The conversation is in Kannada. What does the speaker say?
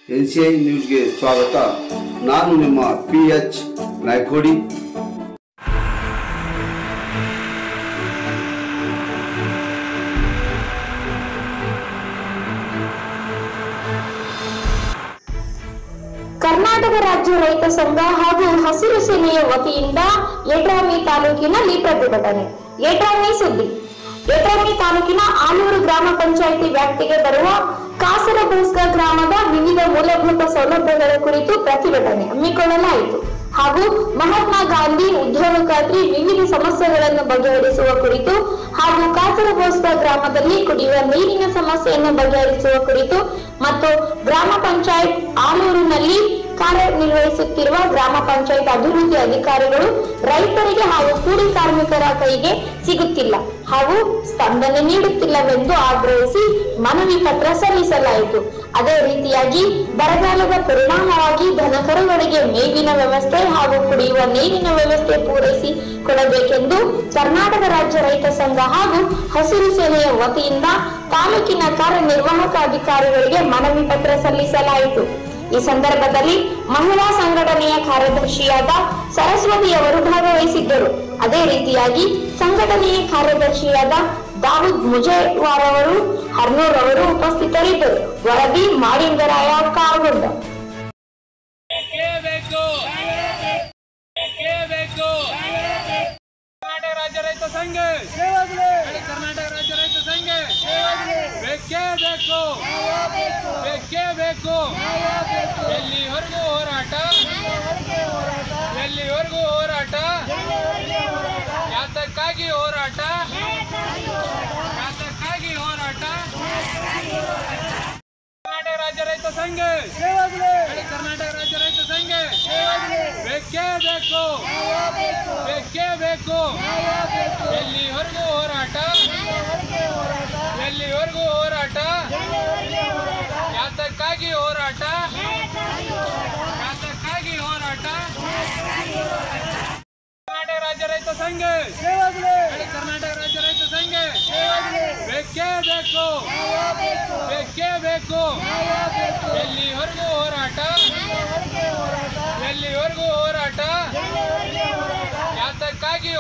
NCI ನ್ಯೂಸ್ಗೆ ಸ್ವಾಗತ. ನಾನು ನಿಮ್ಮ PH ನಾಯ್ಕೋಡಿ. ಕರ್ನಾಟಕ ರಾಜ್ಯ ರೈತ ಸಂಘ ಹಾಗೂ ಹಸಿರು ಸೇನೆಯ ವತಿಯಿಂದ ಯಡ್ರಾಮಿ ತಾಲೂಕಿನಲ್ಲಿ ಪ್ರತಿಭಟನೆ. ಯಡ್ರಾಮಿ ಸುದ್ದಿ. ಯಡ್ರಾಮಿ ತಾಲೂಕಿನ ಆಲೂರು ಗ್ರಾಮ ಪಂಚಾಯಿತಿ ವ್ಯಾಪ್ತಿಗೆ ಬರುವ ಕಾಸರಬೋಸ್ಗ ಗ್ರಾಮದ ವಿವಿಧ ಮೂಲಭೂತ ಸೌಲಭ್ಯಗಳ ಕುರಿತು ಪ್ರತಿಭಟನೆ ಹಮ್ಮಿಕೊಳ್ಳಲಾಯಿತು ಹಾಗೂ ಮಹಾತ್ಮ ಗಾಂಧಿ ಉದ್ಯೋಗ ಖಾತ್ರಿ ವಿವಿಧ ಸಮಸ್ಯೆಗಳನ್ನು ಬಗೆಹರಿಸುವ ಕುರಿತು ಹಾಗೂ ಕಾಸರಬೋಸ್ಗ ಗ್ರಾಮದಲ್ಲಿ ಕುಡಿಯುವ ನೀರಿನ ಸಮಸ್ಯೆಯನ್ನು ಬಗೆಹರಿಸುವ ಕುರಿತು ಮತ್ತು ಗ್ರಾಮ ಪಂಚಾಯತ್ ಆಲೂರಿನಲ್ಲಿ ಕಾರ್ಯನಿರ್ವಹಿಸುತ್ತಿರುವ ಗ್ರಾಮ ಪಂಚಾಯತ್ ಅಭಿವೃದ್ಧಿ ಅಧಿಕಾರಿಗಳು ರೈತರಿಗೆ ಹಾಗೂ ಕೂಲಿ ಕಾರ್ಮಿಕರ ಕೈಗೆ ಸಿಗುತ್ತಿಲ್ಲ ಹಾಗೂ ಸ್ಪಂದನೆ ನೀಡುತ್ತಿಲ್ಲವೆಂದು ಆಗ್ರಹಿಸಿ ಮನವಿ ಪತ್ರ ಸಲ್ಲಿಸಲಾಯಿತು. ಅದೇ ರೀತಿಯಾಗಿ ಬರಗಾಲದ ಪರಿಣಾಮವಾಗಿ ದನಕರುಗಳಿಗೆ ಮೇವಿನ ವ್ಯವಸ್ಥೆ ಹಾಗೂ ಕುಡಿಯುವ ನೀರಿನ ವ್ಯವಸ್ಥೆ ಪೂರೈಸಿ ಕೊಡಬೇಕೆಂದು ಕರ್ನಾಟಕ ರಾಜ್ಯ ರೈತ ಸಂಘ ಹಾಗೂ ಹಸಿರು ಸೇನೆಯ ವತಿಯಿಂದ ತಾಲೂಕಿನ ಕಾರ್ಯನಿರ್ವಾಹಕ ಅಧಿಕಾರಿಗಳಿಗೆ ಮನವಿ ಪತ್ರ ಸಲ್ಲಿಸಲಾಯಿತು. ಈ ಸಂದರ್ಭದಲ್ಲಿ ಮಹಿಳಾ ಸಂಘಟನೆಯ ಕಾರ್ಯದರ್ಶಿಯಾದ ಸರಸ್ವತಿ ಅವರು ಭಾಗವಹಿಸಿದ್ದರು. ಅದೇ ರೀತಿಯಾಗಿ ಸಂಘಟನೆಯ ಕಾರ್ಯದರ್ಶಿಯಾದ ದಾವೂದ್ ಮುಜೇವಾರ್ ಅವರು ಹರ್ನೂರ್ ಅವರು ಉಪಸ್ಥಿತರಿದ್ದರು. ವರದಿ ಮಾಡಿಂಗರಾಯ ಕಾರಗೊಂಡ. ಕರ್ನಾಟಕ ರಾಜ್ಯ ರೈತ ಸಂಘ, ಕರ್ನಾಟಕ ರಾಜ್ಯ ರೈತ ಸಂಘ ಬೇಕೇ ಬೇಕು, ಬೇಕೇ ಬೇಕು. ಎಲ್ಲಿವರೆಗೂ ಹೋರಾಟ, ಎಲ್ಲಿವರೆಗೂ ಹೋರಾಟ, ಯಾತಕ್ಕಾಗಿ ಹೋರಾಟ, ಯಾತಕ್ಕಾಗಿ ಹೋರಾಟ. ಕರ್ನಾಟಕ ರಾಜ್ಯ ರೈತ ಸಂಘ, ಕರ್ನಾಟಕ ರಾಜ್ಯ ರೈತ ಸಂಘ ಬೇಕೇ ಬೇಕು, ಬೇಕೇ ಬೇಕು. ಎಲ್ಲಿವರೆಗೂ ಹೋರಾಟ, ಎಲ್ಲಿವರೆಗೂ ಹೋರಾಟ, ಯಾತಕ್ಕಾಗಿ ಹೋರಾಟ, ಯಾತಕ್ಕಾಗಿ ಹೋರಾಟ. ಕರ್ನಾಟಕ ರಾಜ್ಯ ರೈತ ಸಂಘ, ಕರ್ನಾಟಕ ರಾಜ್ಯ ರೈತ ಸಂಘ ಬೇಕೇ ಬೇಕು, ಬೇಕೇ ಬೇಕು. ಎಲ್ಲಿವರೆಗೂ ಹೋರಾಟ, ಎಲ್ಲಿವರೆಗೂ ಹೋರಾಟ, ಯಾತಕ್ಕಾಗಿ